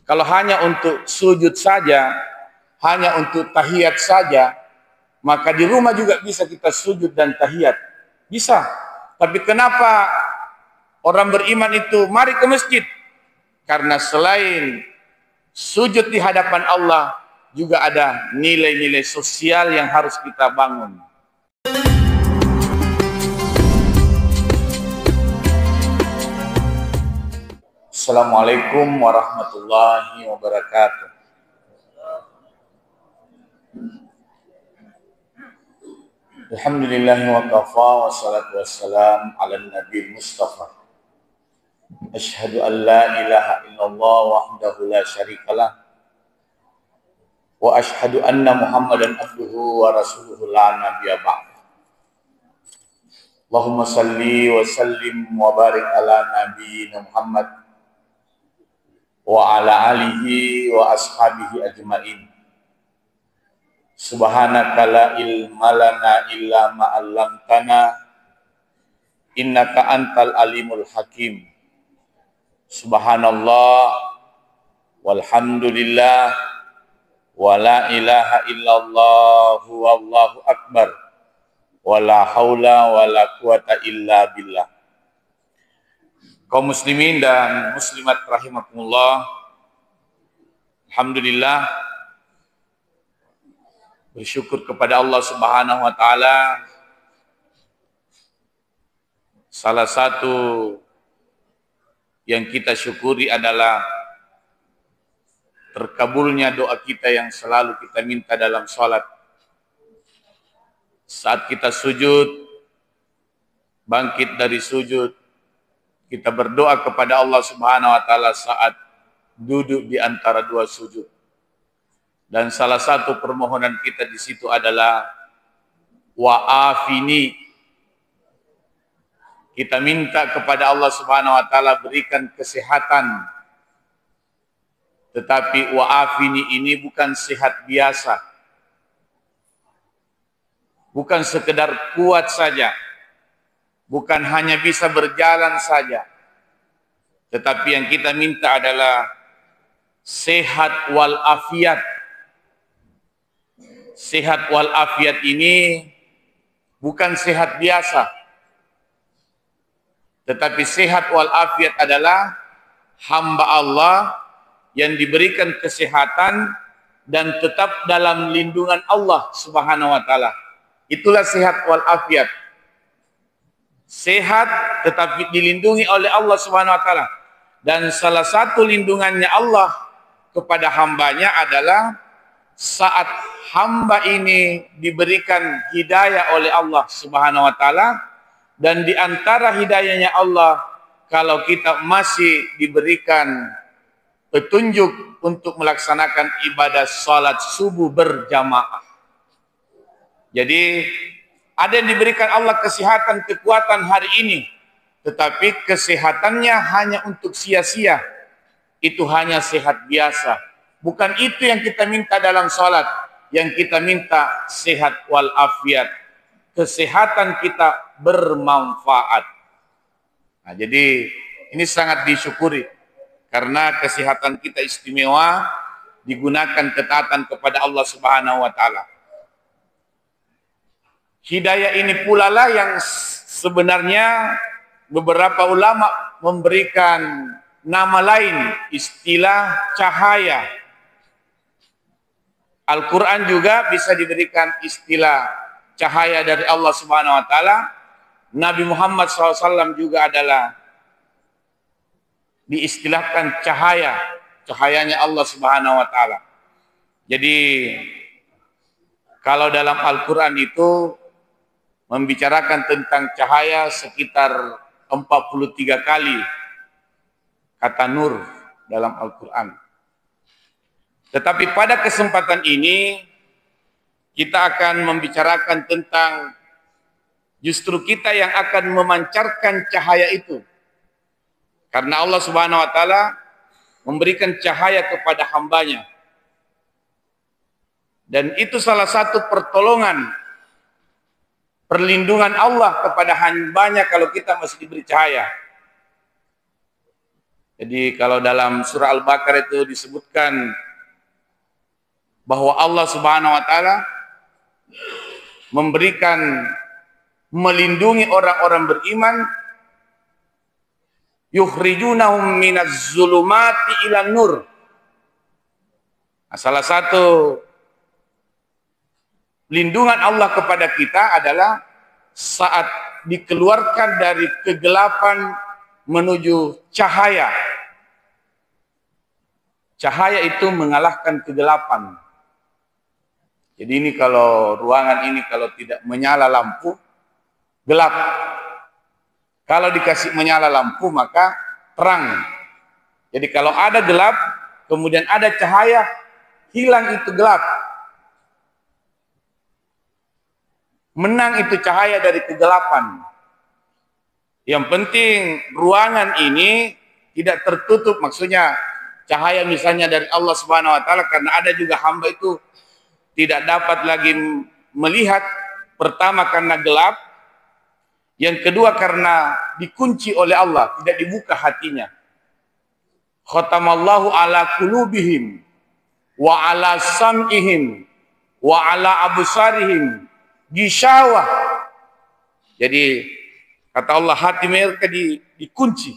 Kalau hanya untuk sujud saja, hanya untuk tahiyat saja, maka di rumah juga bisa kita sujud dan tahiyat. Bisa. Tapi kenapa orang beriman itu mari ke masjid? Karena selain sujud di hadapan Allah, juga ada nilai-nilai sosial yang harus kita bangun. Assalamualaikum warahmatullahi wabarakatuh. Alhamdulillahi wa kafa wa salatu wassalam ala nabi Mustafa. Ashhadu an la ilaha illallah wahdahu la syarikalah wa ashhadu anna Muhammadan abduhu wa rasuluhu la nabiyya ba'd. Allahumma salli wa sallim wa barik ala nabiyyina Muhammad wa ala alihi wa ashabihi ajmain. Subhanaka la ilma lana illa ma 'allamtana innaka antal alimul hakim. Subhanallah walhamdulillah wa la ilaha illallah wallahu akbar wa la haula wa la quwata illa billah. Kaum muslimin dan muslimat rahimakumullah, alhamdulillah, bersyukur kepada Allah Subhanahu wa taala. Salah satu yang kita syukuri adalah terkabulnya doa kita yang selalu kita minta dalam salat. Saat kita sujud, bangkit dari sujud, kita berdoa kepada Allah Subhanahu wa taala saat duduk di antara dua sujud. Dan salah satu permohonan kita di situ adalah wa'afini. Kita minta kepada Allah Subhanahu wa taala berikan kesehatan. Tetapi wa'afini ini bukan sehat biasa. Bukan sekedar kuat saja. Bukan hanya bisa berjalan saja. Tetapi yang kita minta adalah sehat walafiat. Sehat walafiat ini bukan sehat biasa. Tetapi sehat walafiat adalah hamba Allah yang diberikan kesehatan dan tetap dalam lindungan Allah Subhanahu wa taala. Itulah sehat walafiat. Sehat tetapi dilindungi oleh Allah Subhanahu wa taala. Dan salah satu lindungannya Allah kepada hambanya adalah saat hamba ini diberikan hidayah oleh Allah Subhanahu wa taala, dan di antara hidayahnya Allah kalau kita masih diberikan petunjuk untuk melaksanakan ibadah salat subuh berjamaah. Jadi ada yang diberikan Allah kesehatan, kekuatan hari ini, tetapi kesehatannya hanya untuk sia-sia. Itu hanya sehat biasa. Bukan itu yang kita minta dalam salat. Yang kita minta sehat walafiat. Kesehatan kita bermanfaat. Nah, jadi ini sangat disyukuri. Karena kesehatan kita istimewa, digunakan ketaatan kepada Allah Subhanahu wa taala. Hidayah ini pula lah yang sebenarnya beberapa ulama memberikan nama lain, istilah cahaya. Al-Quran juga bisa diberikan istilah cahaya dari Allah Subhanahu wa taala. Nabi Muhammad SAW juga adalah diistilahkan cahaya, cahayanya Allah Subhanahu wa taala. Jadi kalau dalam Al-Quran itu membicarakan tentang cahaya sekitar 43 kali kata nur dalam Al-Quran. Tetapi pada kesempatan ini kita akan membicarakan tentang justru kita yang akan memancarkan cahaya itu. Karena Allah Subhanahu wa taala memberikan cahaya kepada hambanya. Dan itu salah satu pertolongan, perlindungan Allah kepada hambanya kalau kita masih diberi cahaya. Jadi kalau dalam surah Al-Baqarah itu disebutkan bahwa Allah Subhanahu wa taala memberikan, melindungi orang-orang beriman, yukhrijunahum minaz zulumati ilan nur. Nah, salah satu lindungan Allah kepada kita adalah saat dikeluarkan dari kegelapan menuju cahaya. Cahaya itu mengalahkan kegelapan. Jadi ini kalau ruangan ini kalau tidak menyala lampu, gelap. Kalau dikasih menyala lampu maka terang. Jadi kalau ada gelap, kemudian ada cahaya, hilang itu gelap. Menang itu cahaya dari kegelapan. Yang penting ruangan ini tidak tertutup, maksudnya cahaya misalnya dari Allah Subhanahu wa taala, karena ada juga hamba itu tidak dapat lagi melihat, pertama karena gelap, yang kedua karena dikunci oleh Allah, tidak dibuka hatinya. Khatamallahu ala qulubihim wa ala sam'ihim wa ala absarihim gishawa. Jadi kata Allah, hati mereka dikunci.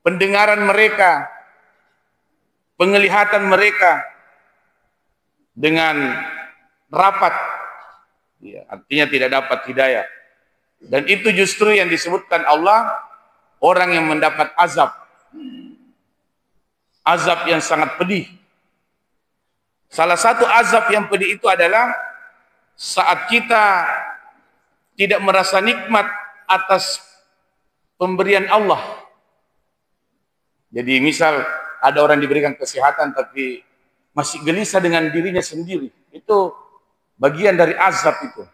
Pendengaran mereka, penglihatan mereka dengan rapat. Ya, artinya tidak dapat hidayah. Dan itu justru yang disebutkan Allah, orang yang mendapat azab. Azab yang sangat pedih. Salah satu azab yang pedih itu adalah saat kita tidak merasa nikmat atas pemberian Allah. Jadi misal ada orang diberikan kesehatan tapi masih gelisah dengan dirinya sendiri. Itu bagian dari azab itu.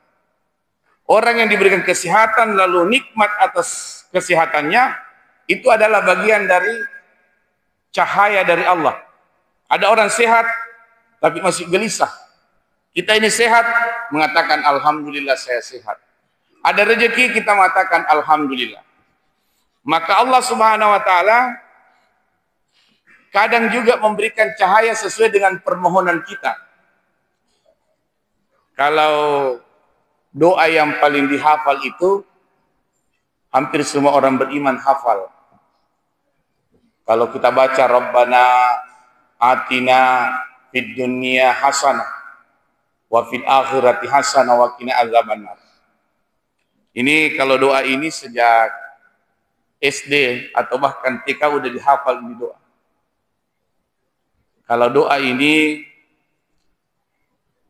Orang yang diberikan kesehatan lalu nikmat atas kesehatannya, itu adalah bagian dari cahaya dari Allah. Ada orang sehat tapi masih gelisah. Kita ini sehat, mengatakan alhamdulillah saya sehat. Ada rezeki, kita mengatakan alhamdulillah. Maka Allah Subhanahu wa taala kadang juga memberikan cahaya sesuai dengan permohonan kita. Kalau doa yang paling dihafal itu hampir semua orang beriman hafal. Kalau kita baca Rabbana atina fid dunya hasanah wa fil akhirati hasanah wa qina azabannar. Ini kalau doa ini sejak SD atau bahkan TK udah dihafal ini doa. Kalau doa ini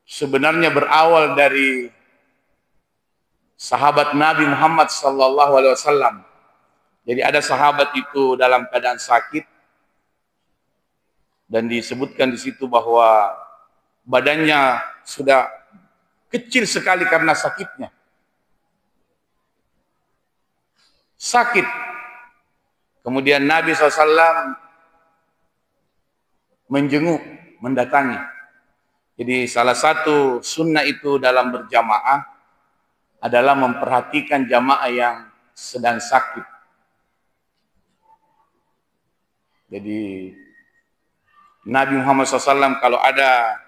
sebenarnya berawal dari sahabat Nabi Muhammad sallallahu alaihi wasallam. Jadi ada sahabat itu dalam keadaan sakit dan disebutkan di situ bahwa badannya sudah kecil sekali karena sakitnya. Sakit. Kemudian Nabi SAW menjenguk, mendatangi. Jadi salah satu sunnah itu dalam berjamaah adalah memperhatikan jamaah yang sedang sakit. Jadi Nabi Muhammad SAW kalau ada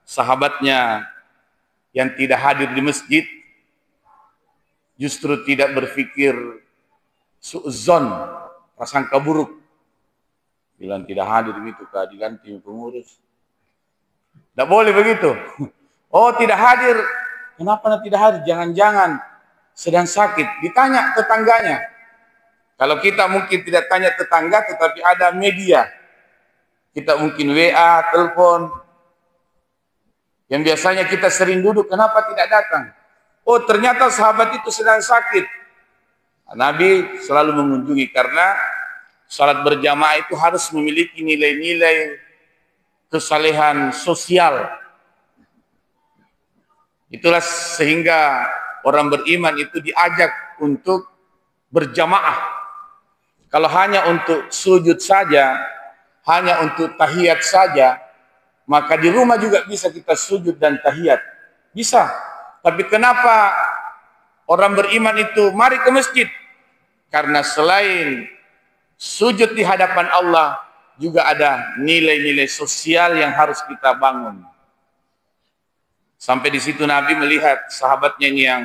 sahabatnya yang tidak hadir di masjid, justru tidak berpikir su'zon, prasangka buruk. Bilang tidak hadir itu keadilan tim pengurus. Tidak boleh begitu. Oh tidak hadir, kenapa tidak hadir? Jangan-jangan sedang sakit. Ditanya tetangganya. Kalau kita mungkin tidak tanya tetangga, tetapi ada media. Kita mungkin WA, telepon. Yang biasanya kita sering duduk, kenapa tidak datang? Oh ternyata sahabat itu sedang sakit. Nabi selalu mengunjungi karena salat berjamaah itu harus memiliki nilai-nilai kesalehan sosial. Itulah sehingga orang beriman itu diajak untuk berjamaah. Kalau hanya untuk sujud saja, hanya untuk tahiyat saja, maka di rumah juga bisa kita sujud dan tahiyat. Bisa. Tapi kenapa orang beriman itu mari ke masjid? Karena selain sujud di hadapan Allah, juga ada nilai-nilai sosial yang harus kita bangun. Sampai di situ Nabi melihat sahabatnya ini yang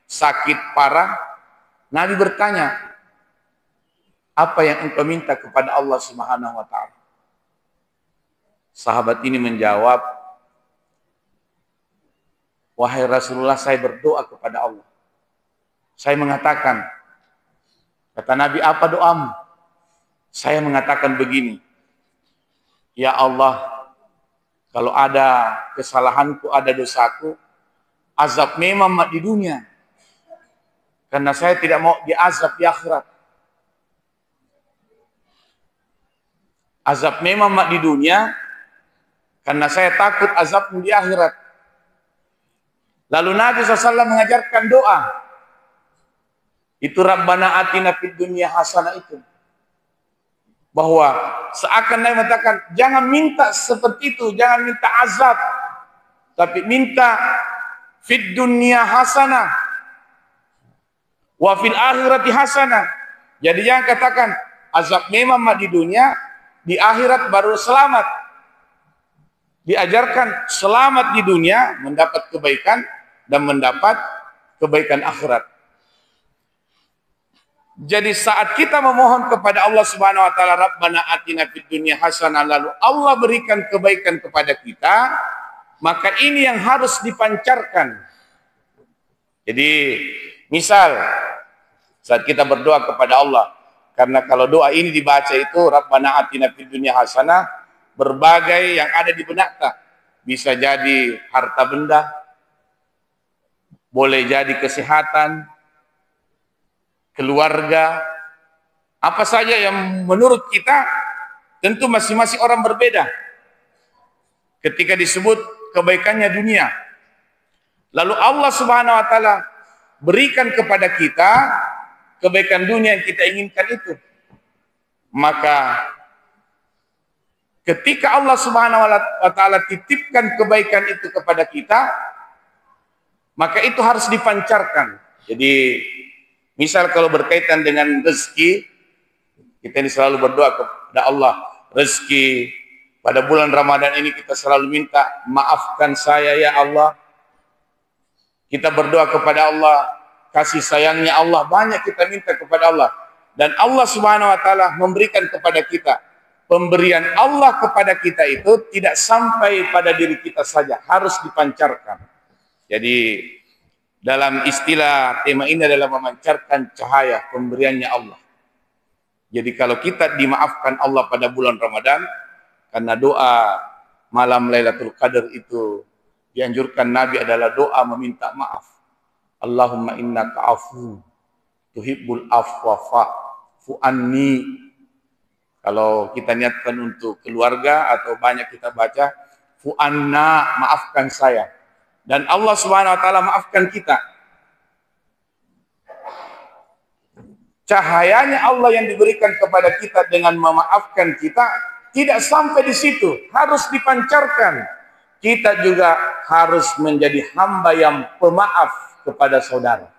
sakit parah. Nabi bertanya, apa yang engkau minta kepada Allah Subhanahu wa ta'ala? Sahabat ini menjawab, wahai Rasulullah, saya berdoa kepada Allah. Saya mengatakan, kata Nabi, apa doamu? Saya mengatakan begini, ya Allah, kalau ada kesalahanku, ada dosaku, azab memang di dunia. Karena saya tidak mau diazab di akhirat. Azab memang di dunia, karena saya takut azabmu di akhirat. Lalu Nabi SAW mengajarkan doa. Itu Rabbana atina fid dunya hasanah itu. Bahwa seakan Nabi mengatakan, jangan minta seperti itu, jangan minta azab, tapi minta fid dunya hasanah wa fil akhirati hasanah. Jadi jangan katakan azab memang di dunia, di akhirat baru selamat. Diajarkan selamat di dunia, mendapat kebaikan dan mendapat kebaikan akhirat. Jadi saat kita memohon kepada Allah Subhanahu wa taala, Rabbana atina fid dunya hasanah, lalu Allah berikan kebaikan kepada kita, maka ini yang harus dipancarkan. Jadi misal saat kita berdoa kepada Allah, karena kalau doa ini dibaca itu Rabbana atina fid dunya hasanah, berbagai yang ada di benaknya. Bisa jadi harta benda, boleh jadi kesehatan, keluarga, apa saja yang menurut kita, tentu masing-masing orang berbeda. Ketika disebut kebaikannya dunia, lalu Allah Subhanahu wa taala berikan kepada kita kebaikan dunia yang kita inginkan itu, maka ketika Allah Subhanahu wa taala titipkan kebaikan itu kepada kita, maka itu harus dipancarkan. Jadi misal kalau berkaitan dengan rezeki, kita ini selalu berdoa kepada Allah, rezeki pada bulan Ramadan ini kita selalu minta, maafkan saya ya Allah. Kita berdoa kepada Allah, kasih sayangnya Allah, banyak kita minta kepada Allah. Dan Allah Subhanahu wa taala memberikan kepada kita. Pemberian Allah kepada kita itu tidak sampai pada diri kita saja, harus dipancarkan. Jadi dalam istilah tema ini adalah memancarkan cahaya pemberiannya Allah. Jadi kalau kita dimaafkan Allah pada bulan Ramadan, karena doa malam Lailatul Qadar itu dianjurkan Nabi adalah doa meminta maaf. Allahumma innaka afu tuhibbul afwa fa'fu anni. Kalau kita niatkan untuk keluarga atau banyak kita baca fu anna, maafkan saya. Dan Allah Subhanahu wa taala maafkan kita. Cahayanya Allah yang diberikan kepada kita dengan memaafkan kita tidak sampai di situ, harus dipancarkan. Kita juga harus menjadi hamba yang pemaaf kepada saudara.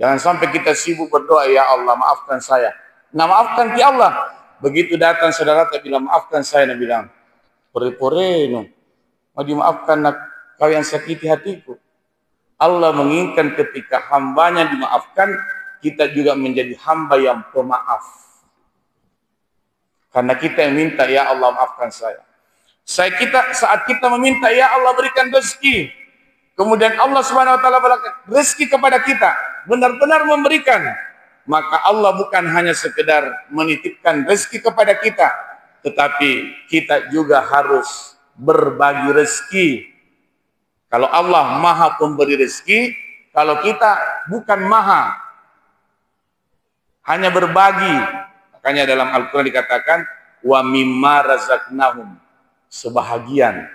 Jangan sampai kita sibuk berdoa, ya Allah maafkan saya. Nah, maafkan ki Allah. Begitu datang saudara tak bilang maafkan saya, Nabi bilang pore-pore no, mau dimaafkan nak kau yang sakiti hatiku. Allah menginginkan ketika hambanya dimaafkan, kita juga menjadi hamba yang pemaaf. Karena kita yang minta, ya Allah maafkan saya. Saat kita meminta, ya Allah berikan rezeki, kemudian Allah Subhanahu wa taala berikan rezeki kepada kita, benar-benar memberikan, maka Allah bukan hanya sekedar menitipkan rezeki kepada kita, tetapi kita juga harus berbagi rezeki. Kalau Allah maha pemberi rezeki, kalau kita bukan maha, hanya berbagi. Makanya dalam Al-Quran dikatakan, wa mimma razaqnahum, sebahagian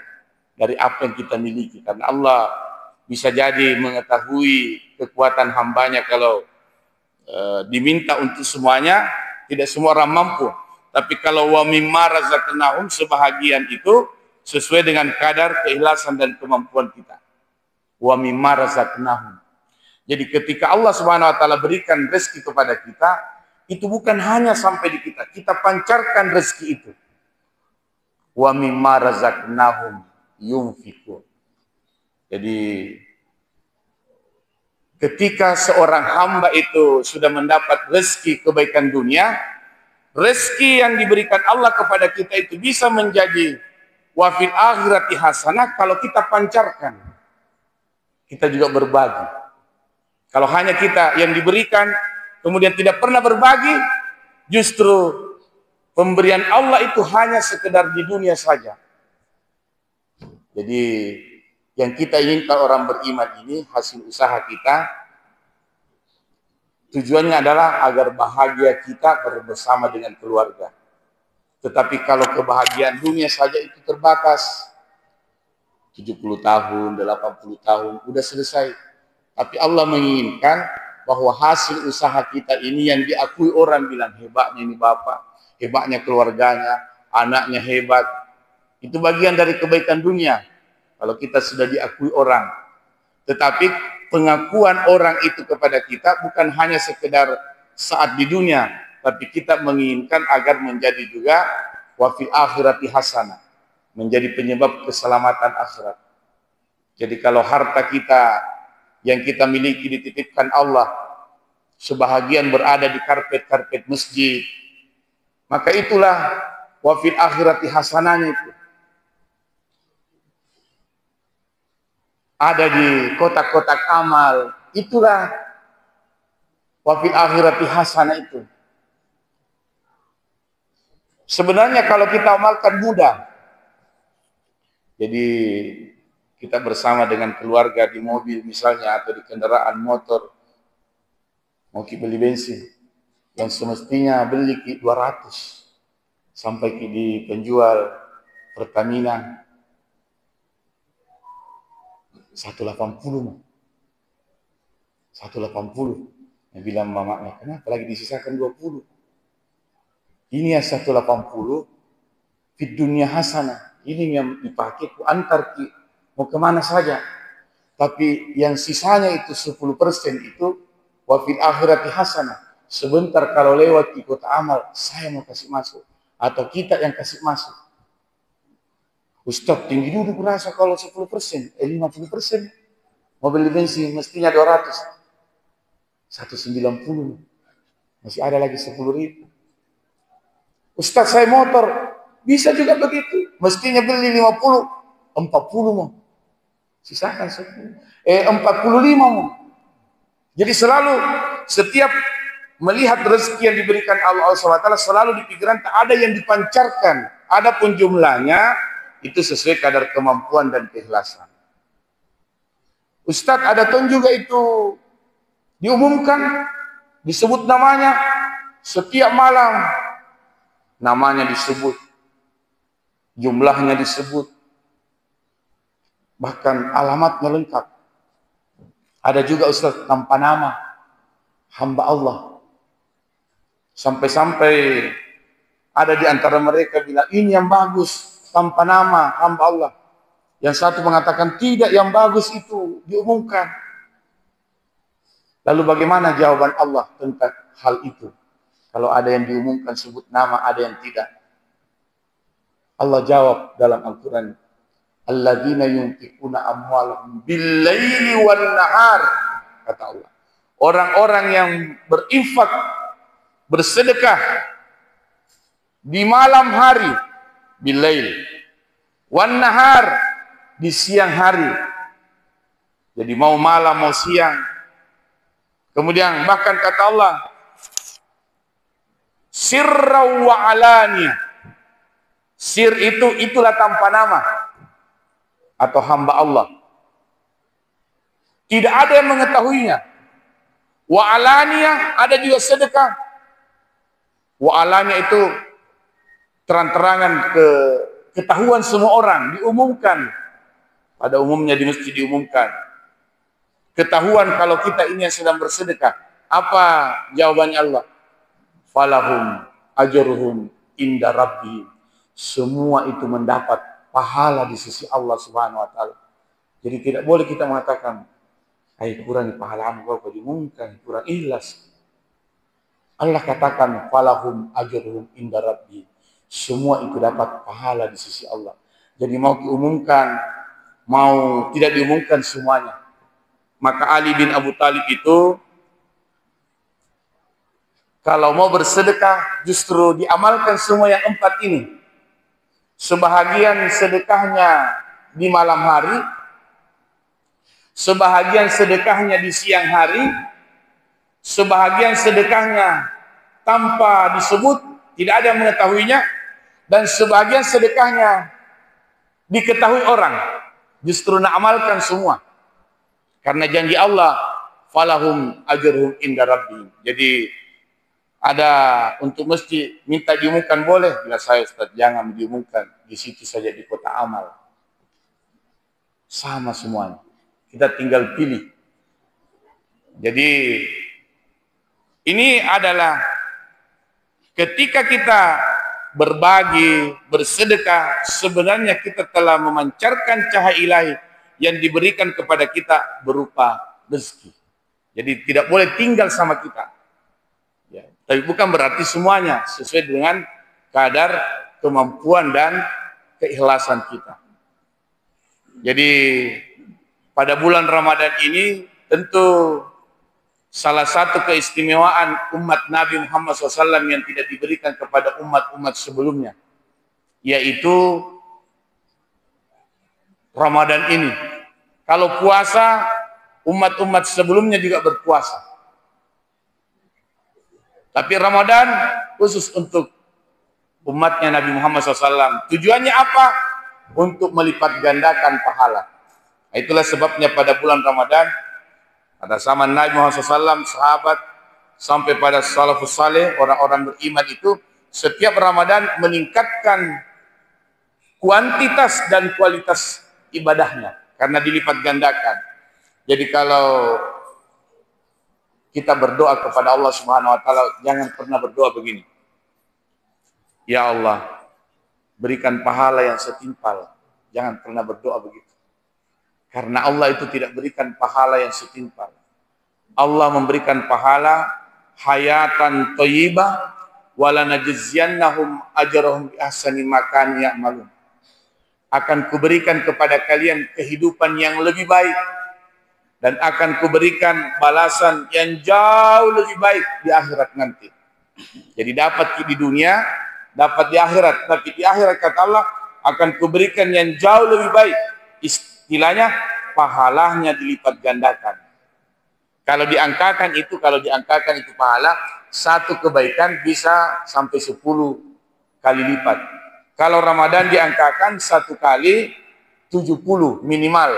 dari apa yang kita miliki. Karena Allah bisa jadi mengetahui kekuatan hambanya. Kalau diminta untuk semuanya, tidak semua orang mampu. Tapi kalau wa mimma razaqnahum, sebahagian itu sesuai dengan kadar keikhlasan dan kemampuan kita. Wa mimma razaqnahum. Jadi ketika Allah Subhanahu wa taala berikan rezeki kepada kita, itu bukan hanya sampai di kita. Kita pancarkan rezeki itu. Wa mimma razaqnahum yunfiqun. Jadi ketika seorang hamba itu sudah mendapat rezeki kebaikan dunia, rezeki yang diberikan Allah kepada kita itu bisa menjadi wa fil akhirati hasanah kalau kita pancarkan. Kita juga berbagi. Kalau hanya kita yang diberikan kemudian tidak pernah berbagi, justru pemberian Allah itu hanya sekedar di dunia saja. Jadi yang kita inginkan orang beriman ini, hasil usaha kita, tujuannya adalah agar bahagia kita bersama dengan keluarga. Tetapi kalau kebahagiaan dunia saja itu terbatas, 70 tahun, 80 tahun, udah selesai. Tapi Allah menginginkan bahwa hasil usaha kita ini yang diakui orang bilang, hebatnya ini bapak, hebatnya keluarganya, anaknya hebat. Itu bagian dari kebaikan dunia. Kalau kita sudah diakui orang. Tetapi pengakuan orang itu kepada kita bukan hanya sekedar saat di dunia, tapi kita menginginkan agar menjadi juga wa fil akhirati hasanah, menjadi penyebab keselamatan akhirat. Jadi kalau harta kita yang kita miliki dititipkan Allah, sebahagian berada di karpet-karpet masjid, maka itulah wa fil akhirati hasanahnya itu. Ada di kotak-kotak amal, itulah wa fil akhirati hasanah itu. Sebenarnya kalau kita amalkan mudah. Jadi kita bersama dengan keluarga di mobil misalnya atau di kendaraan motor, mau beli bensin yang semestinya beli 200 sampai di penjual Pertamina 180. 180. Yang bilang mamanya, kenapa lagi disisakan 20? Ini ya 180 di dunia hasanah. Ini yang dipakai ku antar mau kemana saja. Tapi yang sisanya itu 10% itu wa fil akhirati hasanah. Sebentar kalau lewat di kota amal, saya mau kasih masuk. Atau kita yang kasih masuk. Ustaz, tinggi dulu kurasa kalau 10%, 50%. Mobil bensin mestinya 200. 190. Masih ada lagi 10.000. Ustaz, saya motor. Bisa juga begitu. Mestinya beli 50, 40 mau. Sisakan 10. 45 mau. Jadi selalu setiap melihat rezeki yang diberikan Allah SWT selalu di pikiran tak ada yang dipancarkan. Adapun jumlahnya itu sesuai kadar kemampuan dan keikhlasan. Ustadz, ada ton juga itu diumumkan, disebut namanya, setiap malam namanya disebut, jumlahnya disebut, bahkan alamatnya lengkap. Ada juga Ustadz tanpa nama, hamba Allah. Sampai-sampai ada di antara mereka bilang, ini yang bagus, tanpa nama, hamba Allah. Yang satu mengatakan, tidak, yang bagus itu diumumkan. Lalu bagaimana jawaban Allah tentang hal itu? Kalau ada yang diumumkan sebut nama, ada yang tidak. Allah jawab dalam Al-Quran, alladzina yunfiquna amwalahum bil-laili wan-nahar, kata Allah. Orang-orang yang berinfak, bersedekah di malam hari, bil-lail, wan-nahar, di siang hari. Jadi mau malam mau siang. Kemudian bahkan kata Allah, sirra wa alaniya. Sir itulah tanpa nama atau hamba Allah. Tidak ada yang mengetahuinya. Wa alaniya, ada juga sedekah. Wa alaniya itu terang-terangan ketahuan semua orang, diumumkan. Pada umumnya di masjid diumumkan. Ketahuan kalau kita ini yang sedang bersedekah. Apa jawabannya Allah? Falahum ajruhum inda rabbihim. Semua itu mendapat pahala di sisi Allah Subhanahu wa taala. Jadi tidak boleh kita mengatakan Hai kurang pahalamu kau diumumkan, kurang ikhlas. Allah katakan falahum ajruhum inda rabbi. Semua itu dapat pahala di sisi Allah. Jadi mau diumumkan, mau tidak diumumkan semuanya. Maka Ali bin Abu Thalib itu kalau mau bersedekah justru diamalkan semua yang 4 ini. Sebahagian sedekahnya di malam hari, sebahagian sedekahnya di siang hari, sebahagian sedekahnya tanpa disebut, tidak ada yang mengetahuinya, dan sebahagian sedekahnya diketahui orang. Justru nak amalkan semua. Karena janji Allah, falahum ajruhum inda rabbi. Jadi ada untuk masjid minta diumumkan boleh, bila saya Ustaz jangan diumumkan, di situ saja di kota amal. Sama semuanya. Kita tinggal pilih. Jadi ini adalah ketika kita berbagi, bersedekah, sebenarnya kita telah memancarkan cahaya ilahi yang diberikan kepada kita berupa rezeki. Jadi tidak boleh tinggal sama kita. Ya, tapi bukan berarti semuanya, sesuai dengan kadar kemampuan dan keikhlasan kita. Jadi pada bulan Ramadan ini tentu salah satu keistimewaan umat Nabi Muhammad SAW yang tidak diberikan kepada umat-umat sebelumnya, yaitu Ramadan ini. Kalau puasa, umat-umat sebelumnya juga berpuasa. Tapi Ramadan khusus untuk umatnya Nabi Muhammad SAW. Tujuannya apa? Untuk melipat gandakan pahala. Itulah sebabnya pada bulan Ramadan, pada zaman Nabi Muhammad SAW, sahabat, sampai pada salafus saleh, orang-orang beriman itu, setiap Ramadan meningkatkan kuantitas dan kualitas ibadahnya. Karena dilipat gandakan. Jadi kalau kita berdoa kepada Allah Subhanahu wa taala, jangan pernah berdoa begini. Ya Allah, berikan pahala yang setimpal. Jangan pernah berdoa begitu. Karena Allah itu tidak berikan pahala yang setimpal. Allah memberikan pahala hayatan thayyibah wala najziyannahum ajrahum bi ahsani ma kanu ya'malun. Akan kuberikan kepada kalian kehidupan yang lebih baik dan akan kuberikan balasan yang jauh lebih baik di akhirat nanti. Jadi dapat di dunia, dapat di akhirat. Tapi di akhirat kata Allah akan kuberikan yang jauh lebih baik. Istilahnya pahalanya dilipat gandakan. Kalau diangkakan itu pahala, satu kebaikan bisa sampai 10 kali lipat. Kalau Ramadan diangkakan 1 kali 70 minimal.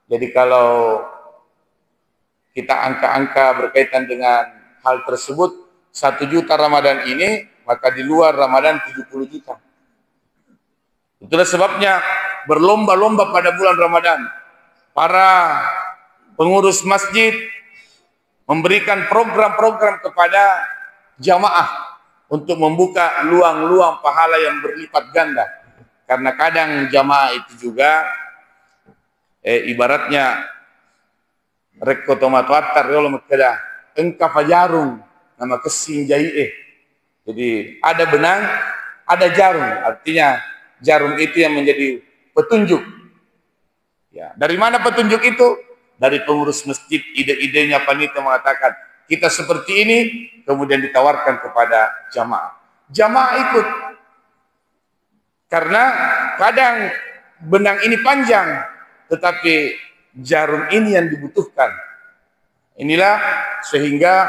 Jadi kalau kita angka-angka berkaitan dengan hal tersebut, 1 juta Ramadan ini, maka di luar Ramadan 70 juta. Itulah sebabnya berlomba-lomba pada bulan Ramadan. Para pengurus masjid memberikan program-program kepada jamaah untuk membuka luang-luang pahala yang berlipat ganda. Karena kadang jamaah itu juga ibaratnya rekotomatwatar yolo makeda engka fajarung nama kesing jai. Jadi ada benang, ada jarum. Artinya jarum itu yang menjadi petunjuk. Ya, dari mana petunjuk itu? Dari pengurus masjid, ide-idenya panitia mengatakan kita seperti ini, kemudian ditawarkan kepada jamaah. Jamaah ikut. Karena kadang benang ini panjang, tetapi jarum ini yang dibutuhkan. Inilah sehingga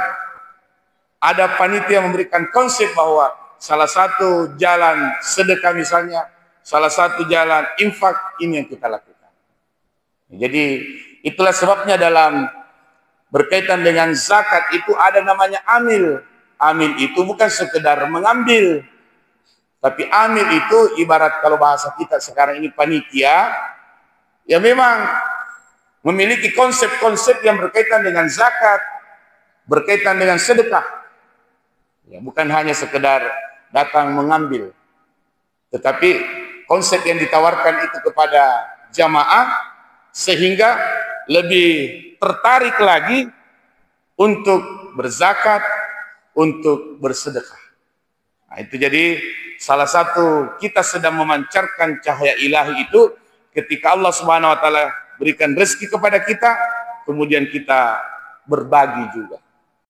ada panitia memberikan konsep bahwa salah satu jalan sedekah misalnya, salah satu jalan infak, ini yang kita lakukan. Jadi itulah sebabnya dalam berkaitan dengan zakat itu ada namanya amil. Amil itu bukan sekedar mengambil, tapi amil itu ibarat kalau bahasa kita sekarang ini panitia, ya memang memiliki konsep-konsep yang berkaitan dengan zakat, berkaitan dengan sedekah. Ya, bukan hanya sekedar datang mengambil, tetapi konsep yang ditawarkan itu kepada jamaah sehingga lebih tertarik lagi untuk berzakat, untuk bersedekah. Nah, itu jadi salah satu kita sedang memancarkan cahaya ilahi itu ketika Allah Subhanahu wa taala berikan rezeki kepada kita, kemudian kita berbagi juga.